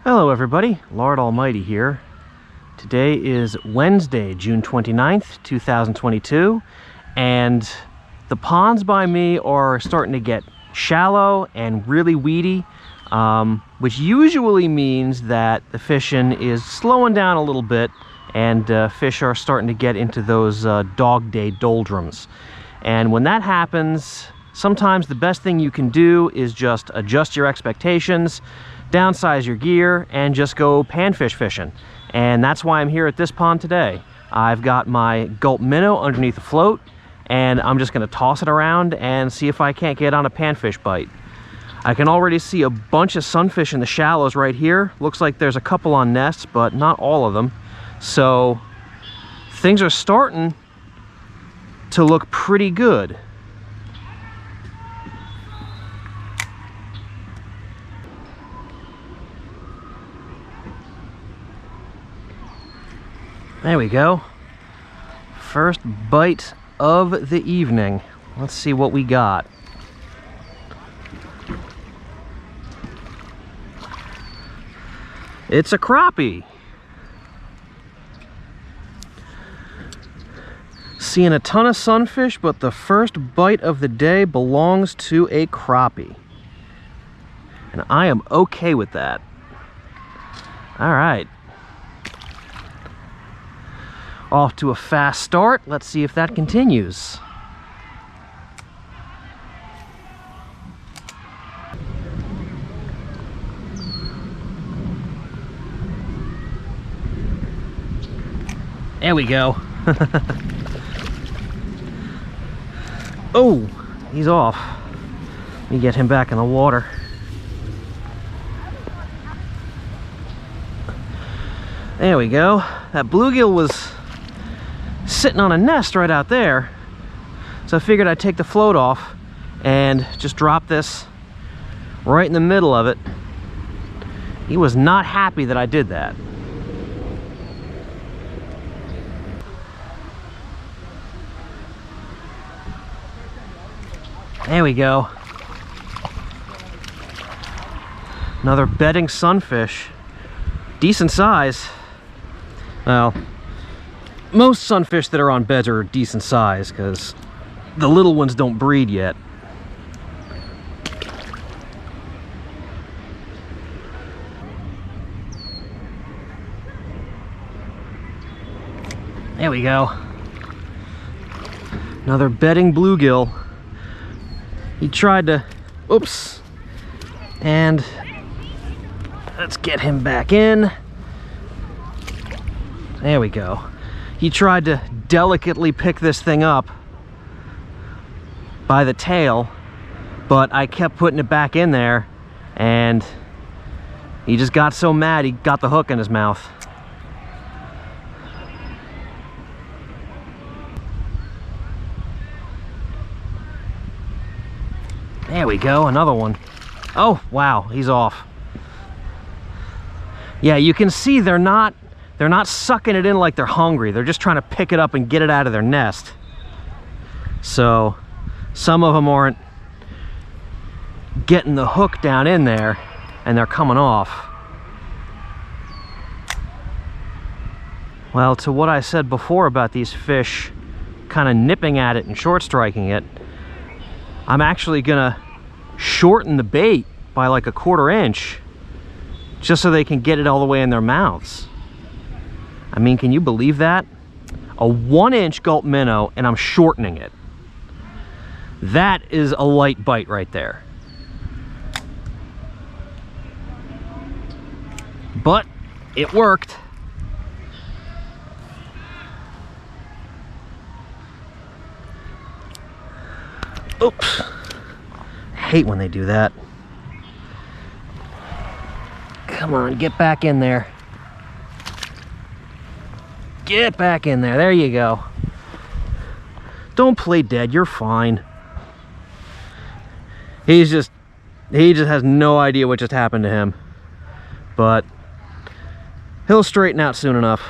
Hello everybody, Lord Almighty here. Today is Wednesday, June 29th, 2022, and the ponds by me are starting to get shallow and really weedy, which usually means that the fishing is slowing down a little bit and fish are starting to get into those dog day doldrums. And when that happens, sometimes the best thing you can do is just adjust your expectations, downsize your gear, and just go panfish fishing. And that's why I'm here at this pond today. I've got my gulp minnow underneath the float, and I'm just going to toss it around and see if I can't get on a panfish bite. I can already see a bunch of sunfish in the shallows right here. Looks like there's a couple on nests, but not all of them. So things are starting to look pretty good. There we go. First bite of the evening. Let's see what we got. It's a crappie. Seeing a ton of sunfish, but the first bite of the day belongs to a crappie. And I am okay with that. All right. Off to a fast start. Let's see if that continues. There we go. Oh, he's off. Let me get him back in the water. There we go. That bluegill was sitting on a nest right out there, so I figured I'd take the float off and just drop this right in the middle of it. He was not happy that I did that. There we go. Another bedding sunfish. Decent size. Well, most sunfish that are on beds are decent size because the little ones don't breed yet. There we go. Another bedding bluegill. He tried to, oops, and let's get him back in. There we go. He tried to delicately pick this thing up by the tail, but I kept putting it back in there, and he just got so mad he got the hook in his mouth. There we go, another one. Oh, wow, he's off. Yeah, you can see they're not sucking it in like they're hungry. They're just trying to pick it up and get it out of their nest. So some of them aren't getting the hook down in there and they're coming off. Well, to what I said before about these fish kind of nipping at it and short striking it, I'm actually gonna shorten the bait by like a 1/4 inch just so they can get it all the way in their mouths. I mean, can you believe that? A 1-inch gulp minnow and I'm shortening it. That is a light bite right there. But it worked. Oops. I hate when they do that. Come on, get back in there. Get back in there. There you go. Don't play dead. You're fine. He just has no idea what just happened to him. But he'll straighten out soon enough.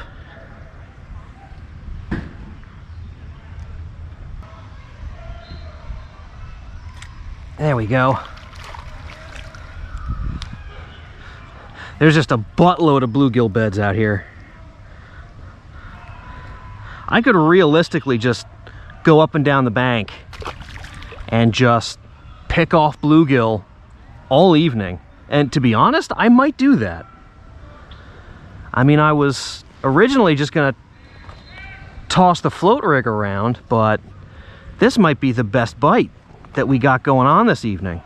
There we go. There's just a buttload of bluegill beds out here. I could realistically just go up and down the bank and just pick off bluegill all evening. And to be honest, I might do that. I mean, I was originally just gonna toss the float rig around, but this might be the best bite that we got going on this evening.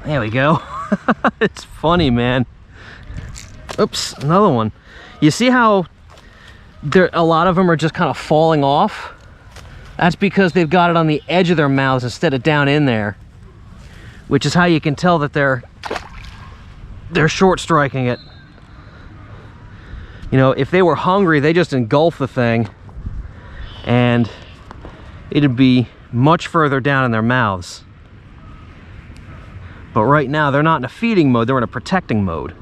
There we go. It's funny, man. Oops, another one. You see how a lot of them are just kind of falling off? That's because they've got it on the edge of their mouths instead of down in there, which is how you can tell that they're short striking it. You know, if they were hungry, they just engulf the thing and it'd be much further down in their mouths. But right now, they're not in a feeding mode, they're in a protecting mode.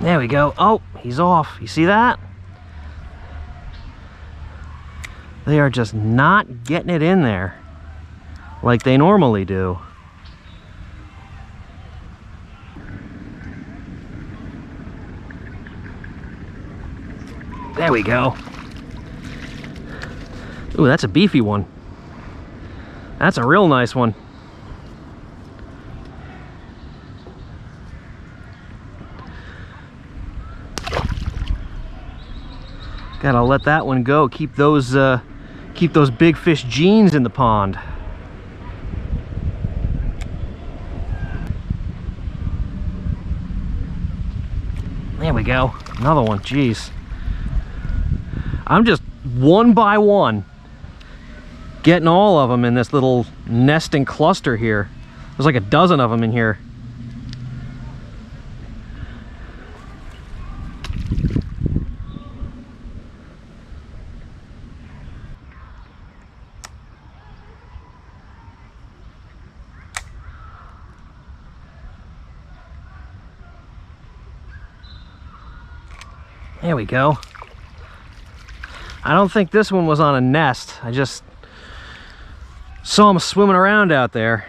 There we go. Oh, he's off. You see that? They are just not getting it in there like they normally do. There we go. Ooh, that's a beefy one. That's a real nice one. Gotta let that one go. Keep those big fish genes in the pond. There we go. Another one. Jeez. I'm just one by one getting all of them in this little nesting cluster here. There's like a dozen of them in here. There we go. I don't think this one was on a nest. I just saw him swimming around out there.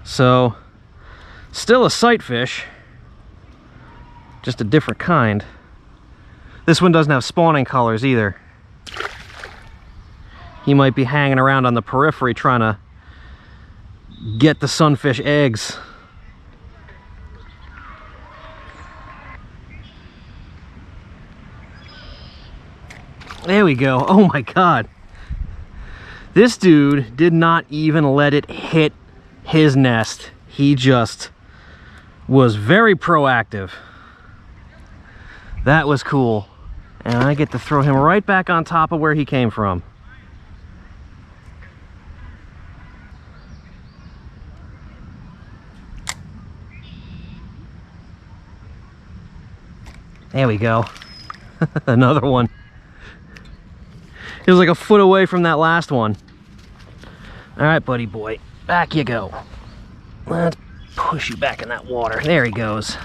So, still a sight fish, just a different kind. This one doesn't have spawning colors either. He might be hanging around on the periphery trying to get the sunfish eggs. There we go. Oh my God. This dude did not even let it hit his nest. He just was very proactive. That was cool. And I get to throw him right back on top of where he came from. There we go. Another one. He was like a foot away from that last one. All right, buddy boy, back you go. Let's push you back in that water. There he goes.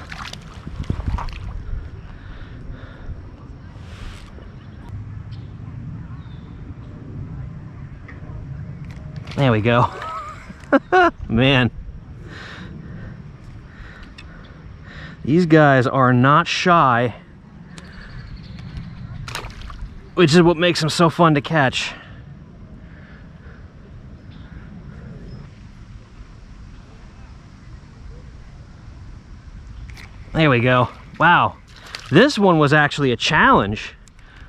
There we go. Man. These guys are not shy, which is what makes them so fun to catch. There we go. Wow. This one was actually a challenge.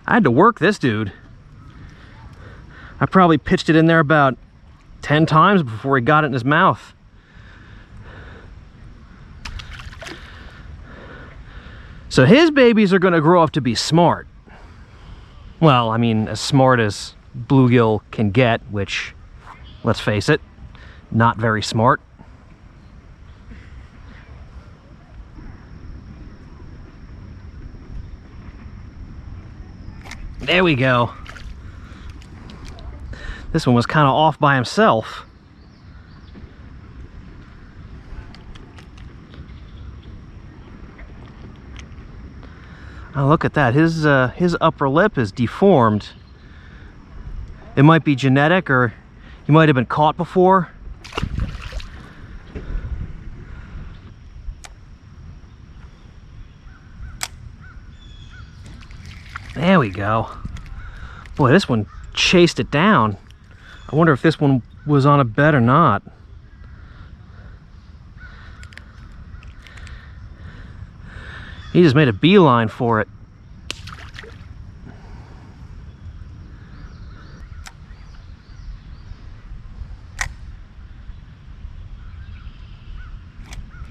I had to work this dude. I probably pitched it in there about 10 times before he got it in his mouth. So his babies are going to grow up to be smart. Well, I mean, as smart as bluegill can get, which, let's face it, not very smart. There we go. This one was kind of off by himself. Oh, look at that. His upper lip is deformed. It might be genetic, or he might have been caught before. There we go. Boy, this one chased it down. I wonder if this one was on a bed or not. He just made a beeline for it.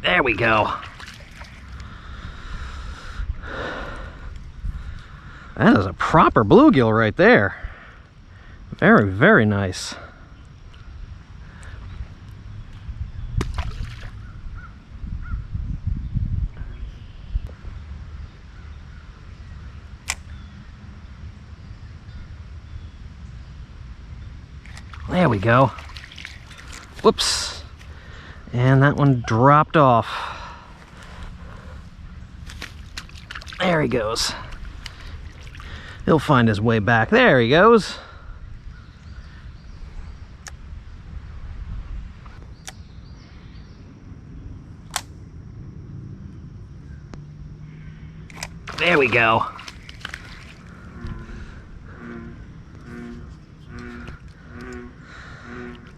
There we go. That is a proper bluegill right there. Very, very nice. There we go. Whoops. And that one dropped off. There he goes. He'll find his way back. There he goes. There we go.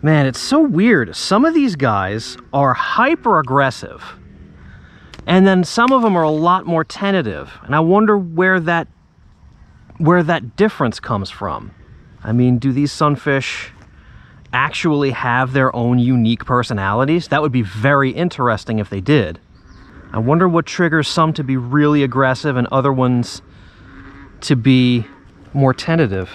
Man, it's so weird. Some of these guys are hyper aggressive, and then some of them are a lot more tentative. And I wonder where that difference comes from. I mean, do these sunfish actually have their own unique personalities? That would be very interesting if they did. I wonder what triggers some to be really aggressive and other ones to be more tentative.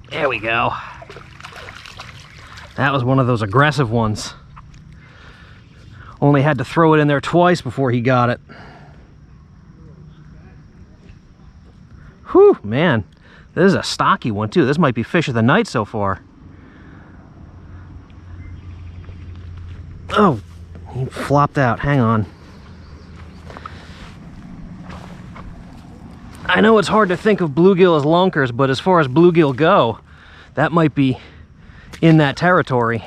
There we go. That was one of those aggressive ones. Only had to throw it in there twice before he got it. Whew, man. This is a stocky one too. This might be fish of the night so far. Oh, he flopped out. Hang on. I know it's hard to think of bluegill as lunkers, but as far as bluegill go, that might be in that territory.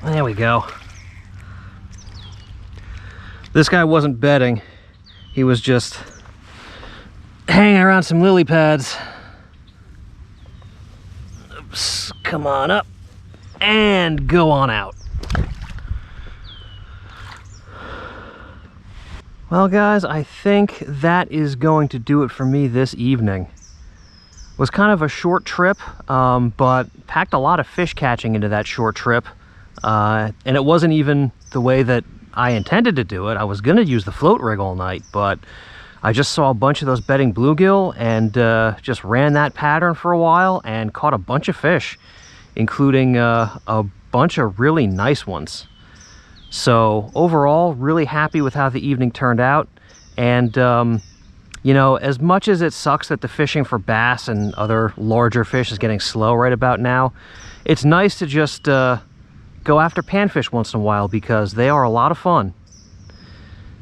There we go. This guy wasn't bedding. He was just hanging around some lily pads. Oops, come on up and go on out. Well guys, I think that is going to do it for me this evening. It was kind of a short trip, but packed a lot of fish catching into that short trip. And it wasn't even the way that I intended to do it. I was going to use the float rig all night, but I just saw a bunch of those bedding bluegill and just ran that pattern for a while and caught a bunch of fish, including a bunch of really nice ones. So overall, really happy with how the evening turned out. And you know, as much as it sucks that the fishing for bass and other larger fish is getting slow right about now, it's nice to just go after panfish once in a while because they are a lot of fun.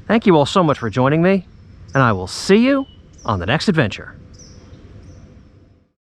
Thank you all so much for joining me, and I will see you on the next adventure.